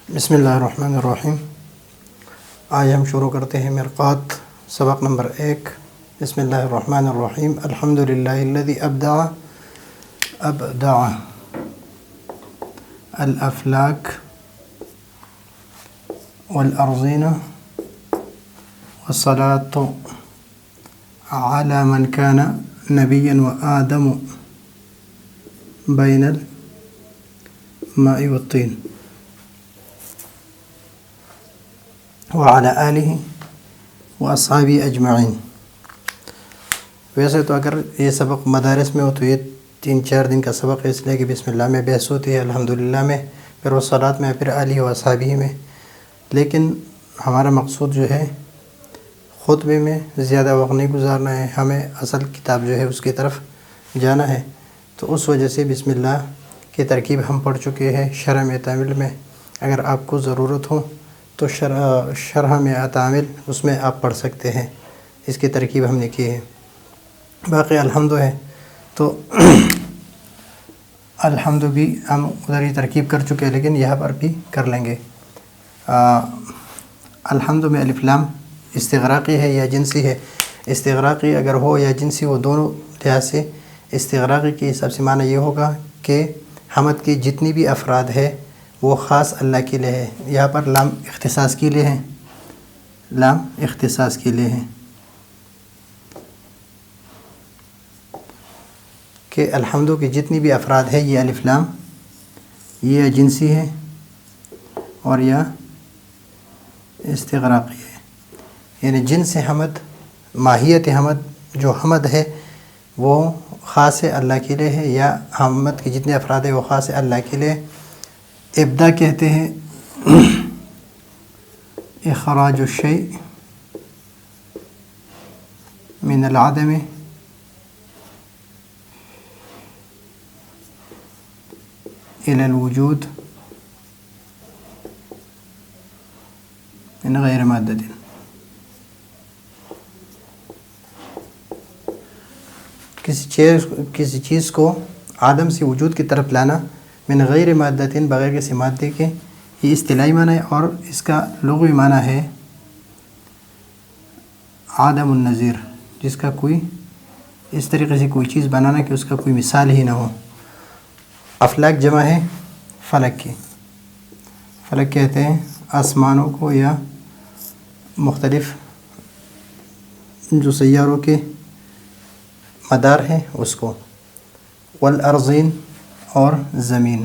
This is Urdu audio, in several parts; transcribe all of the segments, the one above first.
بسم اللہ الرحمن الرحیم۔ آج ہم شروع کرتے ہیں مرقات سبق نمبر 1۔ بسم اللہ الرحمن الرحیم۔ الحمد للہ الذی ابدع الافلاک والارضین والصلاۃ علی من کان نبیا وآدم بین الماء والطین وعلی آلہ واصحابہ اجمعین۔ ویسے تو اگر یہ سبق مدارس میں ہو تو یہ 3-4 دن کا سبق ہے، اس لیے کہ بسم اللہ میں بحث ہوتی ہے، الحمدللہ میں، پھر والصلاۃ میں، پھر آلہ و اصحابہ میں، لیکن ہمارا مقصود جو ہے خطبے میں زیادہ وقت نہیں گزارنا ہے، ہمیں اصل کتاب جو ہے اس کی طرف جانا ہے، تو اس وجہ سے بسم اللہ کی ترکیب ہم پڑھ چکے ہیں شرح میں تعمیل میں۔ اگر آپ کو ضرورت ہو تو شرح میں تعمیل اس میں آپ پڑھ سکتے ہیں، اس کی ترکیب ہم نے کی ہے۔ باقی الحمد ہے تو الحمد بھی ہم ادھر ہی ترکیب کر چکے ہیں، لیکن یہاں پر بھی کر لیں گے۔ الحمد میں الف لام استغراقی ہے یا جنسی ہے؟ استغراقی اگر ہو یا جنسی ہو، دونوں لحاظ سے استغراقی کی سب سے معنی یہ ہوگا کہ حمد کی جتنی بھی افراد ہے وہ خاص اللہ کے لیے ہے۔ یہاں پر لام اختصاص کے لیے ہے، لام اختصاص کے لیے ہے کہ الحمد کی جتنی بھی افراد ہے یہ الف لام یہ جنسی ہے اور یا استغراقی ہے، یعنی جنس حمد، ماہیت حمد جو حمد ہے وہ خاص اللہ کے لیے ہے، یا حمد کے جتنے افراد ہیں وہ خاص اللہ کے لیے۔ ابدا کہتے ہیں اخراج الشیء من العدم الى الوجود من غیر مادۃ۔ کسی چیز کو عدم سے وجود کی طرف لانا، من غیر مادۃ بغیر کسی مادے کے، یہ اصطلاحی معنی ہے، اور اس کا لغوی معنی ہے عدم النظیر، جس کا کوئی اس طریقے سے کوئی چیز بنانا کہ اس کا کوئی مثال ہی نہ ہو۔ افلاک جمع ہے فلک کی، فلک کہتے ہیں آسمانوں کو یا مختلف جو سیاروں کے مدار ہے اس کو، والارضین اور زمین،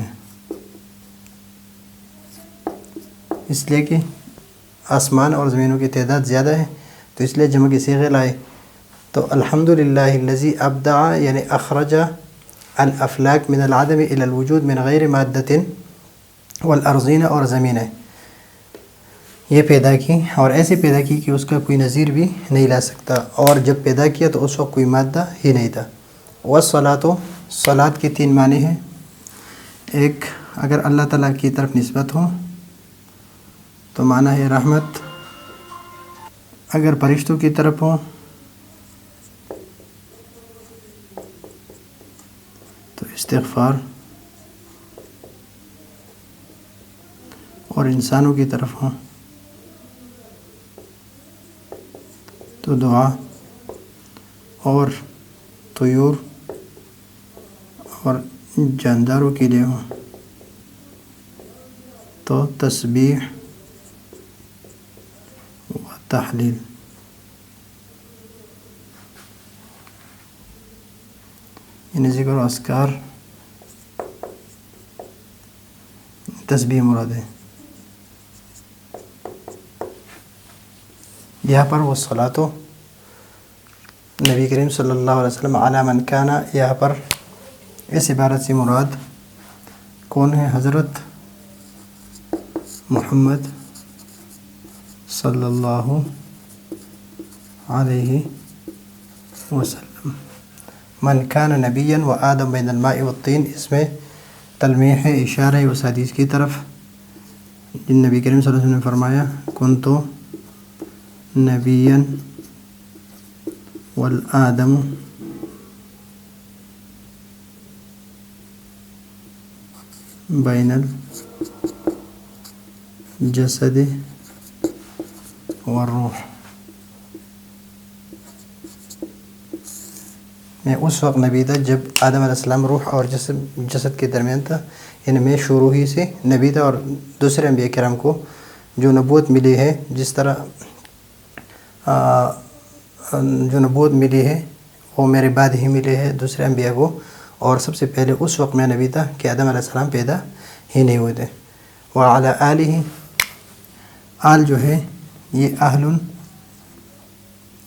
اس لیے کہ آسمان اور زمینوں کی تعداد زیادہ ہے تو اس لیے جمع کے صیغے لائے۔ تو الحمدللہ الذی ابدع یعنی اخرج الافلاک من العدم الى الوجود من غیر مادۃ والارضین، اور زمین ہے یہ پیدا کی، اور ایسے پیدا کی کہ اس کا کوئی نظیر بھی نہیں لا سکتا، اور جب پیدا کیا تو اس وقت کوئی مادہ ہی نہیں تھا۔ والصلاۃ، صلاۃ کی 3 معنی ہیں۔ ایک اگر اللہ تعالیٰ کی طرف نسبت ہو تو معنی ہے رحمت، اگر فرشتوں کی طرف ہو تو استغفار، اور انسانوں کی طرف ہو تو دعا، اور طیور اور جانداروں کے لیے ہو تو تسبیح و تحلیل، یعنی ذکر و اذکار، تسبیح مراد ہے۔ یہاں پر وہ صلاۃ نبی کریم صلی اللہ علیہ وسلم علی من کان، یہاں پر اس عبارت سے مراد کون ہے؟ حضرت محمد صلی اللہ علیہ وسلم۔ من کان نبیا و آدم بین الماء والطین، اس میں تلمیح ہے، اشارہ ہے اس حدیث کی طرف جن نبی کریم صلی اللہ علیہ وسلم نے فرمایا کنتو نبیا والآدم بین جسد والروح، میں اس وقت نبی تھا جب آدم علیہ السلام روح اور جسد کے درمیان تھا، یعنی میں شروع ہی سے نبی تھا، اور دوسرے انبیاء کرام کو جو نبوت ملی ہے، جس طرح جو نبوت ملی ہے وہ میرے بعد ہی ملی ہے دوسرے انبیاء کو، اور سب سے پہلے اس وقت میں نبی تھا کہ آدم علیہ السلام پیدا ہی نہیں ہوئے تھے۔ وعلی آلہ، آل جو ہے یہ اہل،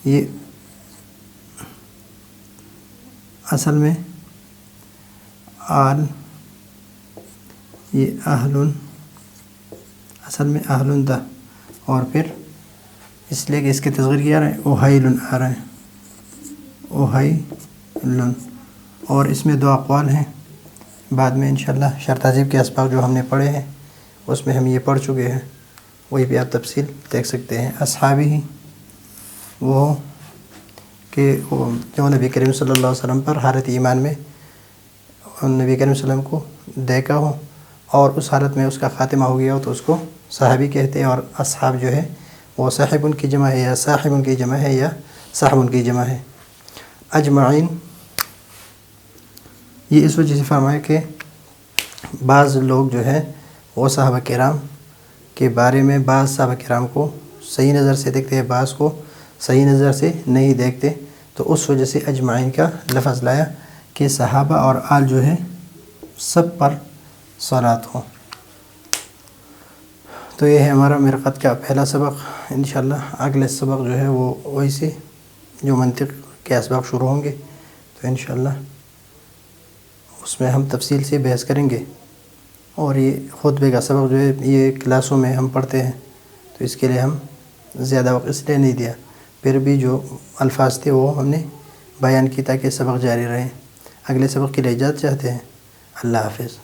یہ اصل میں آل یہ اہل، اصل میں اہل تھا، اور پھر اس لیے کہ اس کے تصغیر کیا رہے ہیں، اوہیل آ رہے ہیں، اوہیل، اور اس میں دو اقوال ہیں، بعد میں انشاءاللہ شرح تہذیب کے اسباق جو ہم نے پڑھے ہیں اس میں ہم یہ پڑھ چکے ہیں، وہی بھی آپ تفصیل دیکھ سکتے ہیں۔ اصحابی وہ کہ جو نبی کریم صلی اللہ علیہ وسلم پر حالت ایمان میں نبی کریم صلی اللہ علیہ وسلم کو دیکھا ہو اور اس حالت میں اس کا خاتمہ ہو گیا ہو تو اس کو صحابی کہتے ہیں، اور اصحاب جو ہے وہ صاحب ان کی جمع ہے یا صاحب ان کی جمع ہے یا صاحب ان کی جمع ہے۔ اجمعین یہ اس وجہ سے فرمایا کہ بعض لوگ جو ہے وہ صحابہ کرام کے بارے میں بعض صحابہ کرام کو صحیح نظر سے دیکھتے ہیں، بعض کو صحیح نظر سے نہیں دیکھتے، تو اس وجہ سے اجمعین کا لفظ لایا کہ صحابہ اور آل جو ہے سب پر صلاۃ ہو۔ تو یہ ہے ہمارا مرقت کا پہلا سبق۔ انشاءاللہ اگلے سبق جو ہے وہ ویسے جو منطق کے اسباق شروع ہوں گے تو انشاءاللہ اس میں ہم تفصیل سے بحث کریں گے، اور یہ خطبے کا سبق جو ہے یہ کلاسوں میں ہم پڑھتے ہیں تو اس کے لیے ہم زیادہ وقت اس لیے نہیں دیا، پھر بھی جو الفاظ تھے وہ ہم نے بیان کی تاکہ سبق جاری رہے۔ اگلے سبق کے لیے اجازت چاہتے ہیں۔ اللہ حافظ۔